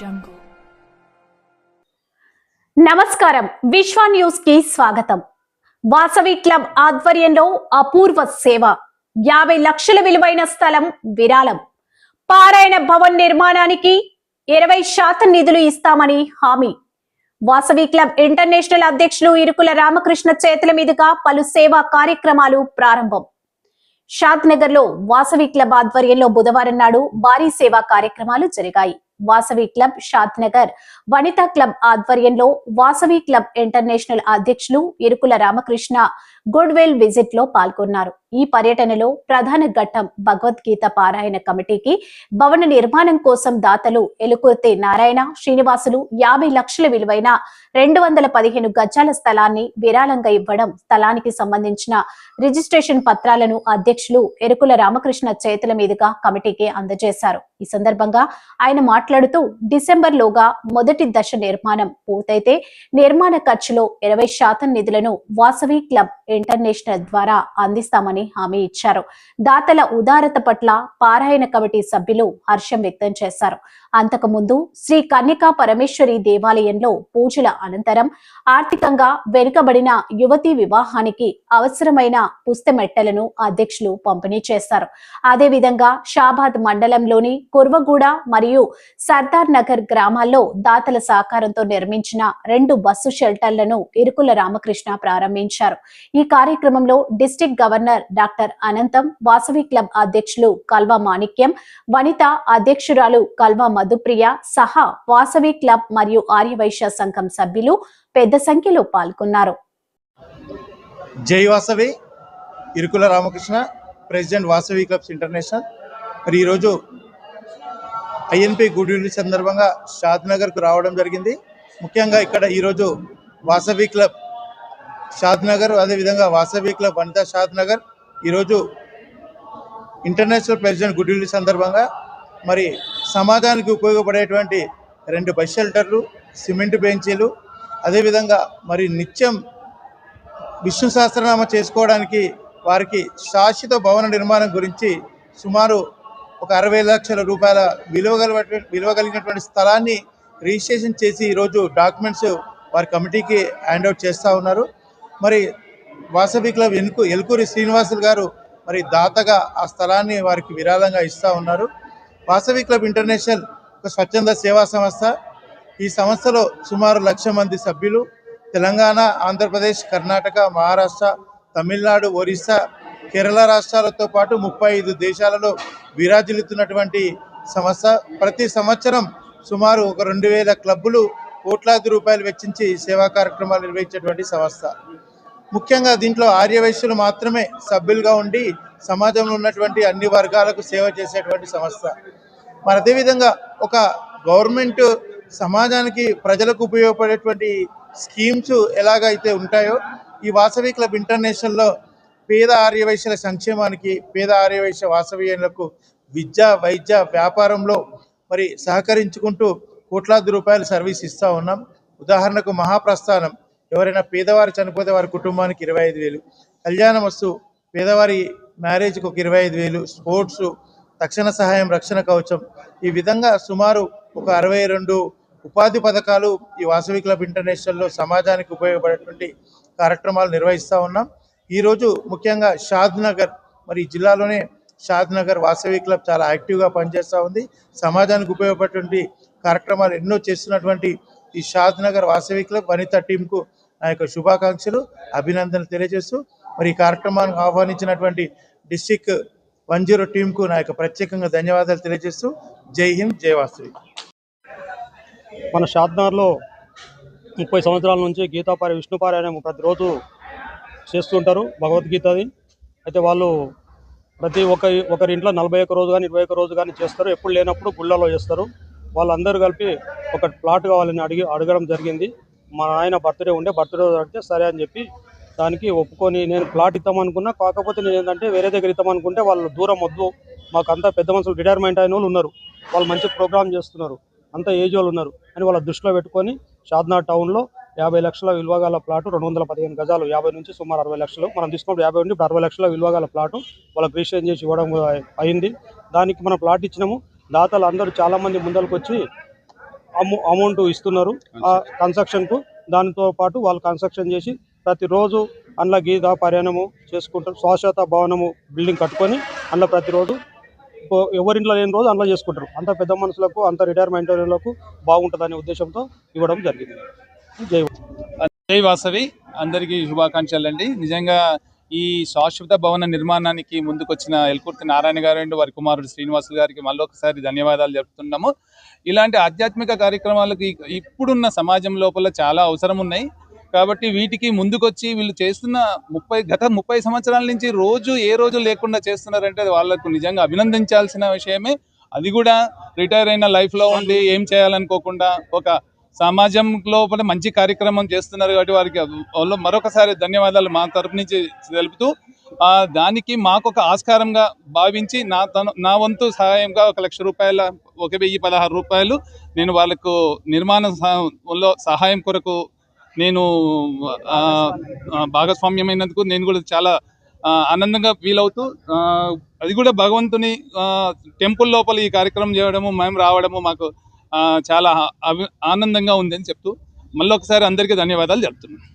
jungle. నమస్కారం విశ్వ news కి స్వాగతం. వాసవి క్లబ్ ఆధ్వర్యంలో అపూర్వ సేవ 50 లక్షల విలువైన స్థలం విరాళం. పారాయణ భవన్ నిర్మాణానికి 20% నిధులు ఇస్తామని హామీ. వాసవి క్లబ్ ఇంటర్నేషనల్ అధ్యక్షులు ఇరుకుల రామకృష్ణ చేతుల మీదుగా పలు సేవా కార్యక్రమాలు ప్రారంభం. షాద్ నగర్ లో వాసవి క్లబ్ ఆధ్వర్యంలో బుధవారం నాడు భారీ సేవా కార్యక్రమాలు జరిగాయి. వాసవి క్లబ్ షాద్ నగర్ వనితా క్లబ్ ఆధ్వర్యంలో వాసవి క్లబ్ ఇంటర్నేషనల్ అధ్యక్షులు ఇరుకుల రామకృష్ణ గుడ్విల్ విజిట్ లో పాల్గొన్నారు. ఈ పర్యటనలో ప్రధాన ఘట్టం భగవద్గీత పారాయణ కమిటీకి భవన నిర్మాణం కోసం దాతలు ఎలుకుర్తి నారాయణ శ్రీనివాసులు 50 లక్షల విలువైన 215 గజాల స్థలాన్ని విరాళంగా ఇవ్వడం, స్థలానికి సంబంధించిన రిజిస్ట్రేషన్ పత్రాలను అధ్యక్షులు ఎరుకుల రామకృష్ణ చేతుల మీదుగా కమిటీకి అందజేశారు. ఈ సందర్భంగా ఆయన మాట్లాడుతూ డిసెంబర్ లోగా మొదటి దశ నిర్మాణం పూర్తయితే నిర్మాణ ఖర్చులో 20% నిధులను వాసవి క్లబ్ ఇంటర్నేషనల్ ద్వారా అందిస్తామని హామీ ఇచ్చారు. దాతల ఉదారత పట్ల పారాయణ కమిటీ సభ్యులు హర్షం వ్యక్తం చేశారు. అంతకు ముందు శ్రీ కన్యకా పరమేశ్వరి దేవాలయంలో పూజల అనంతరం ఆర్థికంగా వెనుకబడిన యువతీ వివాహానికి అవసరమైన పుస్తమెట్టలను అధ్యక్షులు పంపిణీ చేశారు. అదేవిధంగా షాబాద్ మండలంలోని కుర్వగూడ మరియు సర్దార్ నగర్ గ్రామాల్లో దాతల సహకారంతో నిర్మించిన 2 బస్సు షెల్టర్లను ఇరుకుల రామకృష్ణ ప్రారంభించారు. ఈ కార్యక్రమంలో డిస్ట్రిక్ట్ గవర్నర్ డాక్టర్ అనంతం, వాసవి క్లబ్ అధ్యక్షులు కల్వా మాణిక్యం, వనిత అధ్యక్షురాలు కల్వా మధుప్రియ సహా వాసవి క్లబ్ మరియు ఆర్యవైశ్య సంఘం సభ్యులు పెద్ద సంఖ్యలో పాల్గొన్నారు. జై Vasavi. Irukula Ramakrishna, president Vasavi clubs international. మరి ఈరోజు ఐఎన్పి గుడ్ సందర్భంగా షాద్ నగర్కు రావడం జరిగింది. ముఖ్యంగా ఇక్కడ ఈరోజు వాసవి క్లబ్ షాద్ నగర్, అదేవిధంగా వాసవి క్లబ్ వనితా షాద్ నగర్ ఈరోజు ఇంటర్నేషనల్ ప్రెసిడెంట్ గుడ్ సందర్భంగా మరి సమాజానికి ఉపయోగపడేటువంటి 2 బస్ షెల్టర్లు, సిమెంట్ బెంచీలు, అదేవిధంగా మరి నిత్యం విష్ణు సహస్రనామ చేసుకోవడానికి వారికి శాశ్వత భవన నిర్మాణం గురించి సుమారు ఒక 60 లక్షల రూపాయల విలువ కలిగినటువంటి స్థలాన్ని రిజిస్ట్రేషన్ చేసి ఈరోజు డాక్యుమెంట్స్ వారి కమిటీకి హ్యాండ్ అవుట్ చేస్తూ ఉన్నారు. మరి వాసవి క్లబ్ ఎల్కూరి శ్రీనివాసులు గారు మరి దాతగా ఆ స్థలాన్ని వారికి విరాళంగా ఇస్తూ ఉన్నారు. వాసవి క్లబ్ ఇంటర్నేషనల్ ఒక స్వచ్ఛంద సేవా సంస్థ. ఈ సంస్థలో సుమారు 1,00,000 మంది సభ్యులు తెలంగాణ, ఆంధ్రప్రదేశ్, కర్ణాటక, మహారాష్ట్ర, తమిళనాడు, ఒరిస్సా, కేరళ రాష్ట్రాలతో పాటు 35 దేశాలలో విరాజిల్లుతున్నటువంటి సంస్థ. ప్రతి సంవత్సరం సుమారు ఒక 2,000 క్లబ్బులు కోట్లాది రూపాయలు వెచ్చించి సేవా కార్యక్రమాలు నిర్వహించేటువంటి సంస్థ. ముఖ్యంగా దీంట్లో ఆర్యవైశ్యులు మాత్రమే సభ్యులుగా ఉండి సమాజంలో ఉన్నటువంటి అన్ని వర్గాలకు సేవ చేసేటువంటి సంస్థ. మరి అదేవిధంగా ఒక గవర్నమెంట్ సమాజానికి ప్రజలకు ఉపయోగపడేటువంటి స్కీమ్స్ ఎలాగైతే ఉంటాయో ఈ వాసవి క్లబ్ ఇంటర్నేషనల్లో పేద ఆర్యవైశ్యుల సంక్షేమానికి, పేద ఆర్యవైశ్య వాసవీయులకు విద్య, వైద్య, వ్యాపారంలో మరి సహకరించుకుంటూ కోట్లాది రూపాయలు సర్వీస్ ఇస్తూ ఉన్నాం. ఉదాహరణకు మహాప్రస్థానం, ఎవరైనా పేదవారు చనిపోతే వారి కుటుంబానికి 25,000, కళ్యాణ వస్తు పేదవారి మ్యారేజ్కి ఒక 25,000, స్పోర్ట్స్, తక్షణ సహాయం, రక్షణ కవచం, ఈ విధంగా సుమారు ఒక 62 ఉపాధి పథకాలు ఈ వాసవి క్లబ్ ఇంటర్నేషనల్లో సమాజానికి ఉపయోగపడేటువంటి కార్యక్రమాలు నిర్వహిస్తూ ఉన్నాం. ఈరోజు ముఖ్యంగా షాద్ నగర్, మరి జిల్లాలోనే షాద్ నగర్ వాసవి క్లబ్ చాలా యాక్టివ్గా పనిచేస్తూ ఉంది. సమాజానికి ఉపయోగపడేటువంటి కార్యక్రమాలు ఎన్నో చేస్తున్నటువంటి ఈ షాద్ నగర్ వాసవి క్లబ్ వనితా టీంకు నా యొక్క శుభాకాంక్షలు, అభినందనలు తెలియజేస్తూ మరి ఈ కార్యక్రమానికి ఆహ్వానించినటువంటి డిస్ట్రిక్ట్ 10 టీంకు నా యొక్క ప్రత్యేకంగా ధన్యవాదాలు తెలియజేస్తూ జై హింద్, జై వాసవి. మన షాద్నగర్లో 30 సంవత్సరాల నుంచి విష్ణుపారాయణం ప్రతిరోజు చేస్తుంటారు, భగవద్గీతది. అయితే వాళ్ళు ప్రతి ఒకరి ఇంట్లో 41 రోజు కానీ 21 రోజు కానీ చేస్తారు. ఎప్పుడు లేనప్పుడు గుళ్ళలో చేస్తారు. వాళ్ళందరూ కలిపి ఒక ప్లాట్ కావాలని అడగడం జరిగింది. మా ఆయన బర్త్డే అడిగితే సరే అని చెప్పి దానికి ఒప్పుకొని నేను ప్లాట్ ఇద్దామనుకున్నా. కాకపోతే నేను ఏంటంటే వేరే దగ్గర ఇద్దామనుకుంటే వాళ్ళు దూరం వద్దు, మాకు అంతా పెద్ద మనుషులు రిటైర్మెంట్ అయిన వాళ్ళు ఉన్నారు, వాళ్ళు మంచి ప్రోగ్రామ్ చేస్తున్నారు, అంతా ఏజ్ వాళ్ళు ఉన్నారు అని వాళ్ళ దృష్టిలో పెట్టుకొని షాద్నగర్ టౌన్లో 50 లక్షల విలువ గల ప్లాటు, 215 గజాలు, 50 నుంచి సుమారు 60 లక్షలు, మనం తీసుకున్నప్పుడు 50 నుండి 60 లక్షల విలువ గల ప్లాటు వాళ్ళకి రిజిస్ట్రేషన్ చేసి ఇవ్వడం అయింది. దానికి మనం ప్లాట్ ఇచ్చినాము. దాతలు అందరూ చాలామంది ముందరకు వచ్చి అమౌంట్ ఇస్తున్నారు ఆ కన్స్ట్రక్షన్కు. దానితో పాటు వాళ్ళు కన్స్ట్రక్షన్ చేసి ప్రతిరోజు అందులో గీత పర్యాణము చేసుకుంటారు. శాశ్వత భవనము బిల్డింగ్ కట్టుకొని అందులో ప్రతిరోజు ఎవరింట్లో లేని రోజు అందులో చేసుకుంటారు. అంత పెద్ద మనుషులకు, అంత రిటైర్మెంట్ వాళ్ళకు బాగుంటుందనే ఉద్దేశంతో ఇవ్వడం జరిగింది. జై జై వాసవి, అందరికీ శుభాకాంక్షలు అండి. నిజంగా ఈ శాశ్వత భవన నిర్మాణానికి ముందుకొచ్చిన ఎల్కుర్తి నారాయణ గారు అండ్ వారి కుమారుడు శ్రీనివాసులు గారికి మళ్ళొకసారి ధన్యవాదాలు చెప్తున్నాము. ఇలాంటి ఆధ్యాత్మిక కార్యక్రమాలకు ఇప్పుడున్న సమాజం లోపల చాలా అవసరం ఉన్నాయి. కాబట్టి వీటికి ముందుకొచ్చి వీళ్ళు చేస్తున్న గత 30 సంవత్సరాల నుంచి ఏ రోజు లేకుండా చేస్తున్నారంటే అది వాళ్ళకు నిజంగా అభినందించాల్సిన విషయమే. అది కూడా రిటైర్ అయిన లైఫ్లో ఉండి ఏం చేయాలనుకోకుండా ఒక సమాజం లోపల మంచి కార్యక్రమం చేస్తున్నారు. కాబట్టి వారికి వాళ్ళు మరొకసారి ధన్యవాదాలు మా తరపు నుంచి తెలుపుతూ, దానికి మాకు ఒక ఆస్కారంగా భావించి నా వంతు సహాయంగా 1,00,000 రూపాయల 1,016 రూపాయలు నేను వాళ్ళకు నిర్మాణంలో సహాయం కొరకు నేను భాగస్వామ్యమైనందుకు నేను కూడా చాలా ఆనందంగా ఫీల్ అవుతూ, అది కూడా భగవంతుని టెంపుల్ లోపల ఈ కార్యక్రమం చేయడము, మేము రావడము మాకు చాలా ఆనందంగా ఉందని చెప్తూ మళ్ళీ ఒకసారి అందరికీ ధన్యవాదాలు చెప్తున్నాను.